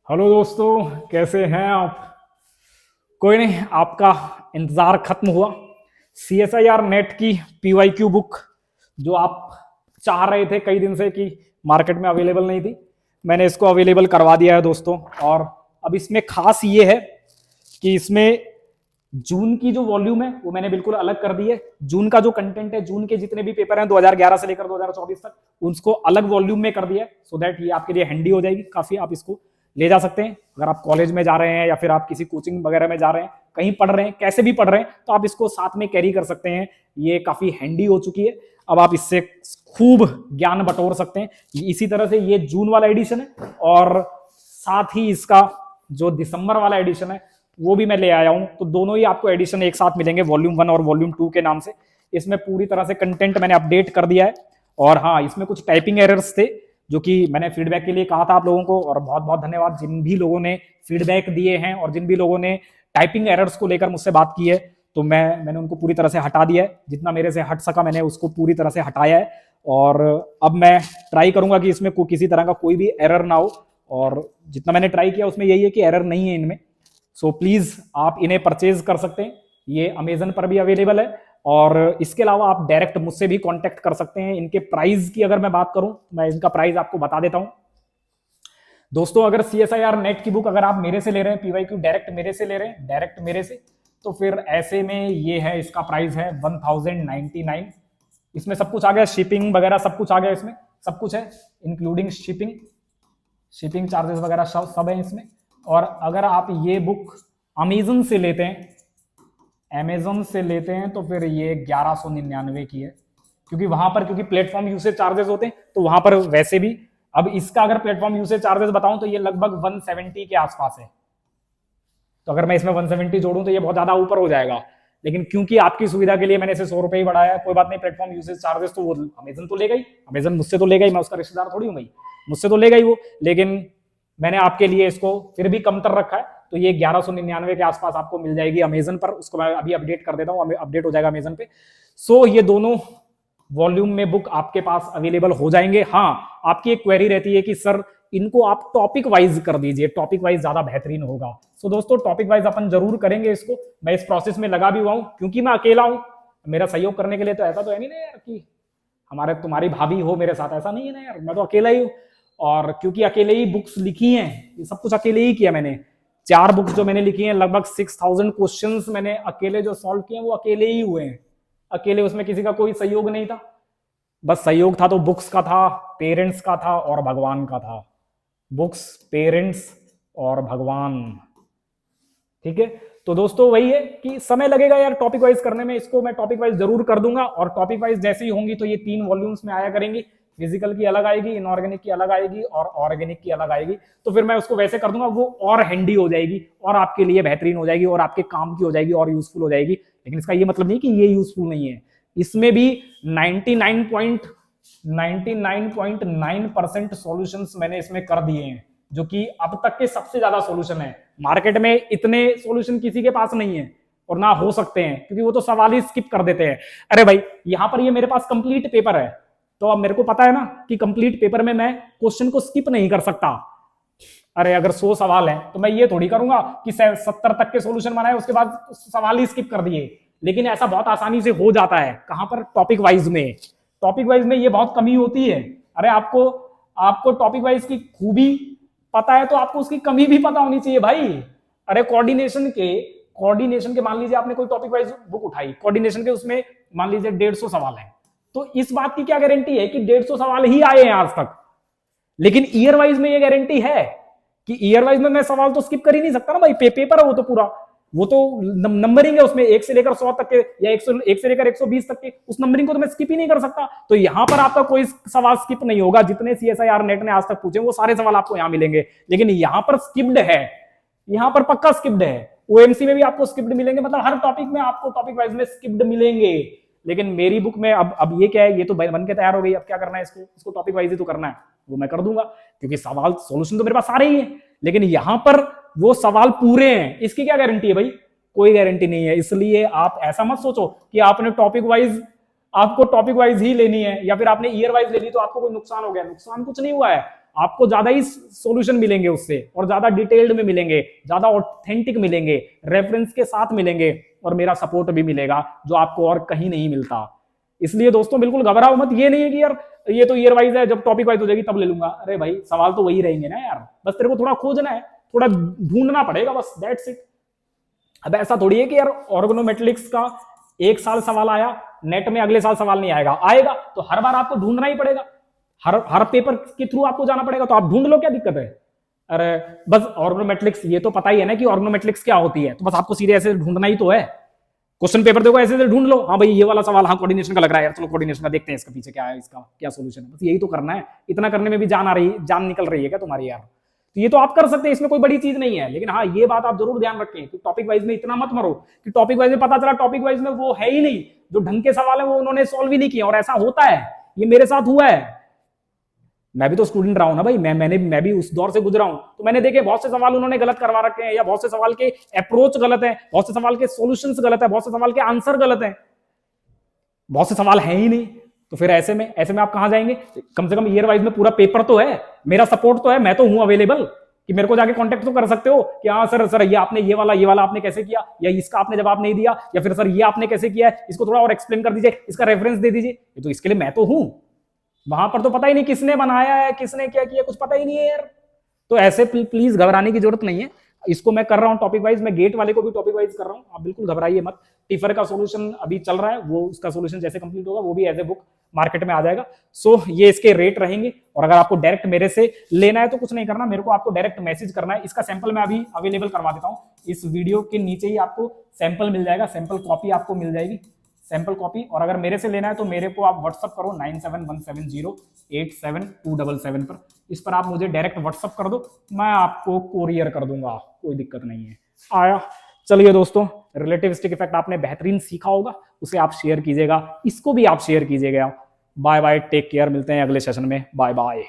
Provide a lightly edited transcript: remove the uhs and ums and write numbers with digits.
Hello दोस्तों, कैसे हैं आप। कोई नहीं, आपका इंतज़ार खत्म हुआ। CSIR नेट की PYQ बुक जो आप चाह रहे थे कई दिन से कि मार्केट में अवेलेबल नहीं थी, मैंने इसको अवेलेबल करवा दिया है दोस्तों। और अब इसमें खास ये है कि इसमें जून की जो वॉल्यूम है वो मैंने बिल्कुल अलग कर दी है। जून का जो कंटेंट है, जून के जितने भी पेपर हैं 2011 से लेकर 2024 तक, उसको अलग वॉल्यूम में कर दिया है, सो दैट ये आपके लिए हैंडी हो जाएगी काफी। आप इसको ले जा सकते हैं अगर आप कॉलेज में जा रहे हैं या फिर आप किसी कोचिंग वगैरह में जा रहे हैं, कहीं पढ़ रहे हैं, कैसे भी पढ़ रहे हैं, तो आप इसको साथ में कैरी कर सकते हैं। ये काफी हैंडी हो चुकी है। अब आप इससे खूब ज्ञान बटोर सकते हैं। इसी तरह से ये जून वाला एडिशन है और साथ ही इसका जो दिसंबर वाला एडिशन है वो भी मैं ले आया हूं। तो दोनों ही आपको एडिशन एक साथ मिलेंगे, वॉल्यूम 1 और वॉल्यूम 2 के नाम से। इसमें पूरी तरह से कंटेंट मैंने अपडेट कर दिया है। और हाँ, इसमें कुछ टाइपिंग एरर्स थे जो कि मैंने फीडबैक के लिए कहा था आप लोगों को, और बहुत बहुत धन्यवाद जिन भी लोगों ने फीडबैक दिए हैं और जिन भी लोगों ने टाइपिंग एरर्स को लेकर मुझसे बात की है। तो मैंने उनको पूरी तरह से हटा दिया है, जितना मेरे से हट सका मैंने उसको पूरी तरह से हटाया है। और अब मैं ट्राई करूंगा कि इसमें किसी तरह का कोई भी एरर ना हो। और जितना मैंने ट्राई किया उसमें यही है कि एरर नहीं है इनमें। सो प्लीज आप इन्हें परचेज कर सकते हैं। ये अमेजन पर भी अवेलेबल है और इसके अलावा आप डायरेक्ट मुझसे भी कांटेक्ट कर सकते हैं। इनके प्राइस की अगर मैं बात करूं, मैं इनका प्राइस आपको बता देता हूं दोस्तों। अगर CSIR नेट की बुक अगर आप मेरे से ले रहे हैं, PYQ डायरेक्ट मेरे से ले रहे हैं, डायरेक्ट मेरे से, तो फिर ऐसे में ये है, इसका प्राइस है 1099। इसमें सब कुछ आ गया, शिपिंग वगैरह सब कुछ आ गया, इसमें सब कुछ है इंक्लूडिंग शिपिंग चार्जेस वगैरह सब है इसमें। और अगर आप ये बुक अमेजन से लेते हैं तो फिर ये 1199 की है, क्योंकि प्लेटफॉर्म यूसेज चार्जेस होते हैं, तो वहां पर वैसे भी। अब इसका अगर प्लेटफॉर्म यूसेज चार्जेस बताऊं तो ये लगभग 170 के आसपास है। तो अगर मैं इसमें 170 जोड़ूं तो ये बहुत ज्यादा ऊपर हो जाएगा, लेकिन क्योंकि आपकी सुविधा के लिए मैंने इसे 100 रुपए ही बढ़ाया है। कोई बात नहीं, प्लेटफॉर्म यूसेज चार्जेस तो वो अमेजन तो लेगा ही, अमेजन मुझसे तो लेगा ही, मैं उसका रिश्तेदार थोड़ी हूं भाई, मुझसे तो लेगा ही वो। लेकिन मैंने आपके लिए इसको फिर भी कम कर रखा है, तो ये 1199 के आसपास आपको मिल जाएगी अमेजन पर। उसको मैं अभी अपडेट कर देता हूँ, अपडेट हो जाएगा अमेजन पे। सो ये दोनों वॉल्यूम में बुक आपके पास अवेलेबल हो जाएंगे। हाँ, आपकी एक क्वेरी रहती है कि सर इनको आप टॉपिक वाइज कर दीजिए, टॉपिक वाइज ज्यादा बेहतरीन होगा। सो दोस्तों, टॉपिक वाइज अपन जरूर करेंगे इसको। मैं इस प्रोसेस में लगा भी हुआ हूं, क्योंकि मैं अकेला हूं। मेरा सहयोग करने के लिए तो ऐसा तो है नहीं ना यार कि तुम्हारी भाभी हो मेरे साथ, ऐसा नहीं है ना यार, मैं तो अकेला ही हूं। और क्योंकि अकेले ही बुक्स लिखी हैं, ये सब कुछ अकेले ही किया मैंने। 4 बुक्स जो मैंने लिखी हैं, लगभग 6000 क्वेश्चंस मैंने अकेले जो सॉल्व किए हैं वो अकेले ही हुए हैं, अकेले। उसमें किसी का कोई सहयोग नहीं था, बस सहयोग था तो बुक्स का था, पेरेंट्स का था और भगवान का था। बुक्स, पेरेंट्स और भगवान। ठीक है, तो दोस्तों वही है कि समय लगेगा यार टॉपिक वाइज करने में। इसको मैं टॉपिक वाइज जरूर कर दूंगा, और टॉपिक वाइज जैसे ही होंगी तो ये 3 वॉल्यूम्स में आया करेंगी। फिजिकल की अलग आएगी, इनऑर्गेनिक की अलग आएगी और ऑर्गेनिक की अलग आएगी। तो फिर मैं उसको वैसे कर दूंगा, वो और हैंडी हो जाएगी और आपके लिए बेहतरीन हो जाएगी और आपके काम की हो जाएगी और यूजफुल हो जाएगी। लेकिन इसका ये मतलब नहीं कि ये यूजफुल नहीं है, इसमें भी 99.9% सॉल्यूशंस मैंने इसमें कर दिए हैं, जो कि अब तक के सबसे ज्यादा सॉल्यूशन है। मार्केट में इतने सॉल्यूशन किसी के पास नहीं है और ना हो सकते हैं, क्योंकि वो तो सवाल ही स्किप कर देते हैं। अरे भाई, यहां पर ये मेरे पास कंप्लीट पेपर है, तो अब मेरे को पता है ना कि कंप्लीट पेपर में मैं क्वेश्चन को स्किप नहीं कर सकता। अरे अगर 100 सवाल है तो मैं ये थोड़ी करूंगा कि 70 तक के सॉल्यूशन बनाए उसके बाद सवाल ही स्किप कर दिए। लेकिन ऐसा बहुत आसानी से हो जाता है। कहां पर? टॉपिक वाइज में। टॉपिक वाइज में ये बहुत कमी होती है। अरे आपको टॉपिक वाइज की खूबी पता है तो आपको उसकी कमी भी पता होनी चाहिए भाई। अरे कोऑर्डिनेशन के मान लीजिए आपने कोई टॉपिक वाइज बुक उठाई, कोऑर्डिनेशन के उसमें मान लीजिए 150 सवाल है, तो इस बात की क्या गारंटी है कि 150 सवाल ही आए हैं आज तक। लेकिन ईयर वाइज में ये गारंटी है कि ईयर वाइज में मैं सवाल तो स्किप कर ही नहीं सकता ना भाई। पेपर है वो तो पूरा, वो तो नंबरिंग है उसमें 1 से लेकर 100 तक के या 1 से लेकर 120 तक के, उस नंबरिंग को तो मैं स्किप ही नहीं कर सकता। तो यहां पर आपका कोई सवाल स्किप नहीं होगा। जितने CSIR नेट ने आज तक पूछे वो सारे सवाल आपको यहां मिलेंगे। लेकिन यहां पर स्किप्ड है, यहां पर पक्का स्किप्ड है। OMC में भी आपको स्किप्ड मिलेंगे, मतलब हर टॉपिक में आपको टॉपिक वाइज में स्किप्ड मिलेंगे। लेकिन मेरी बुक में अब ये क्या है, ये तो बन के तैयार हो गई। अब क्या करना है, इसको टॉपिक वाइज ही तो करना है, वो मैं कर दूंगा, क्योंकि सवाल सॉल्यूशन तो मेरे पास सारे ही है। लेकिन यहां पर वो सवाल पूरे हैं, इसकी क्या गारंटी है भाई? कोई गारंटी नहीं है। इसलिए आप ऐसा मत सोचो कि आपको टॉपिक वाइज ही लेनी है या फिर आपने ईयर वाइज ले ली तो आपको कोई नुकसान हो गया। नुकसान कुछ नहीं हुआ है। आपको ज्यादा ही सॉल्यूशन मिलेंगे उससे, और ज्यादा डिटेल्ड में मिलेंगे, ज्यादा ऑथेंटिक मिलेंगे, रेफरेंस के साथ मिलेंगे, और मेरा सपोर्ट भी मिलेगा जो आपको और कहीं नहीं मिलता। इसलिए दोस्तों बिल्कुल घबराओ मत। ये नहीं है कि यार ये तो ईयर वाइज है, जब टॉपिक वाइज हो जाएगी तब ले लूंगा। अरे भाई सवाल तो वही रहेंगे ना यार, बस तेरे को थोड़ा खोजना है, थोड़ा ढूंढना पड़ेगा, बस दैट्स इट। अब ऐसा थोड़ी है कि यार ऑर्गेनोमेट्रिक्स का एक साल सवाल आया, नेट में अगले साल सवाल नहीं आएगा, आएगा तो हर बार आपको ढूंढना ही पड़ेगा, हर पेपर के थ्रू आपको जाना पड़ेगा, तो आप ढूंढ लो, क्या दिक्कत है। अरे बस ऑर्गेनोमेट्रिक्स ये तो पता ही है ना कि ऑर्गेनोमेट्रिक्स क्या होती है, तो बस आपको सीधे ऐसे ढूंढना ही तो है। क्वेश्चन पेपर देखो ऐसे ऐसे ढूंढ लो, हाँ भाई ये वाला सवाल हाँ कोऑर्डिनेशन का लग रहा है यार, चलो कोऑर्डिनेशन का देखते हैं इसका पीछे क्या है, इसका क्या सॉल्यूशन है, बस यही तो करना है। इतना करने में भी जान निकल रही है क्या तुम्हारी यार। तो ये तो आप कर सकते हैं, इसमें कोई बड़ी चीज नहीं है। लेकिन हाँ ये बात आप जरूर ध्यान रखें कि टॉपिक वाइज में इतना मत मरो कि टॉपिक वाइज में पता चला टॉपिक वाइज में वो है ही नहीं, जो ढंग के सवाल है वो उन्होंने सॉल्व ही नहीं किया। और ऐसा होता है, ये मेरे साथ हुआ है, मैं भी तो स्टूडेंट रहा हूं ना भाई, मैं भी उस दौर से गुजरा हूं, तो मैंने देखे बहुत से सवाल उन्होंने गलत करवा रखे हैं, या बहुत से सवाल के अप्रोच गलत है, बहुत से सवाल के सॉल्यूशंस गलत है, बहुत से सवाल के आंसर गलत है, बहुत से सवाल हैं ही नहीं। तो फिर ऐसे में आप कहां जाएंगे। कम से कम ईयर वाइज में पूरा पेपर तो है, मेरा सपोर्ट तो है, मैं तो हूं अवेलेबल कि मेरे को जाके कांटेक्ट तो कर सकते हो कि हाँ सर ये आपने ये वाला आपने कैसे किया, या इसका आपने जवाब नहीं दिया, या फिर सर ये आपने कैसे किया है, इसको थोड़ा और एक्सप्लेन कर दीजिए, इसका रेफरेंस दे दीजिए। ये तो इसके लिए मैं तो हूं। वहां पर तो पता ही नहीं किसने बनाया है, किसने क्या किया, कुछ पता ही नहीं है यार। तो ऐसे प्लीज घबराने की जरूरत नहीं है। इसको मैं कर रहा हूं टॉपिक वाइज, मैं गेट वाले को भी टॉपिक वाइज कर रहा हूं, आप बिल्कुल घबराइए मत। टिफर का सॉल्यूशन अभी चल रहा है, वो उसका सॉल्यूशन जैसे कंप्लीट होगा वो भी एज ए बुक मार्केट में आ जाएगा। सो ये इसके रेट रहेंगे। और अगर आपको डायरेक्ट मेरे से लेना है तो कुछ नहीं करना, मेरे को आपको डायरेक्ट मैसेज करना है। इसका सैंपल मैं अभी अवेलेबल करवा देता हूं, इस वीडियो के नीचे ही आपको सैंपल मिल जाएगा, सैंपल कॉपी आपको मिल जाएगी, सैंपल कॉपी। और अगर मेरे से लेना है तो मेरे को आप व्हाट्सअप करो 9717087277 पर, इस पर आप मुझे डायरेक्ट व्हाट्सअप कर दो, मैं आपको कोरियर कर दूंगा, कोई दिक्कत नहीं है। आया। चलिए दोस्तों, रिलेटिविस्टिक इफेक्ट आपने बेहतरीन सीखा होगा, उसे आप शेयर कीजिएगा, इसको भी आप शेयर कीजिएगा। बाय बाय, टेक केयर, मिलते हैं अगले सेशन में, बाय बाय।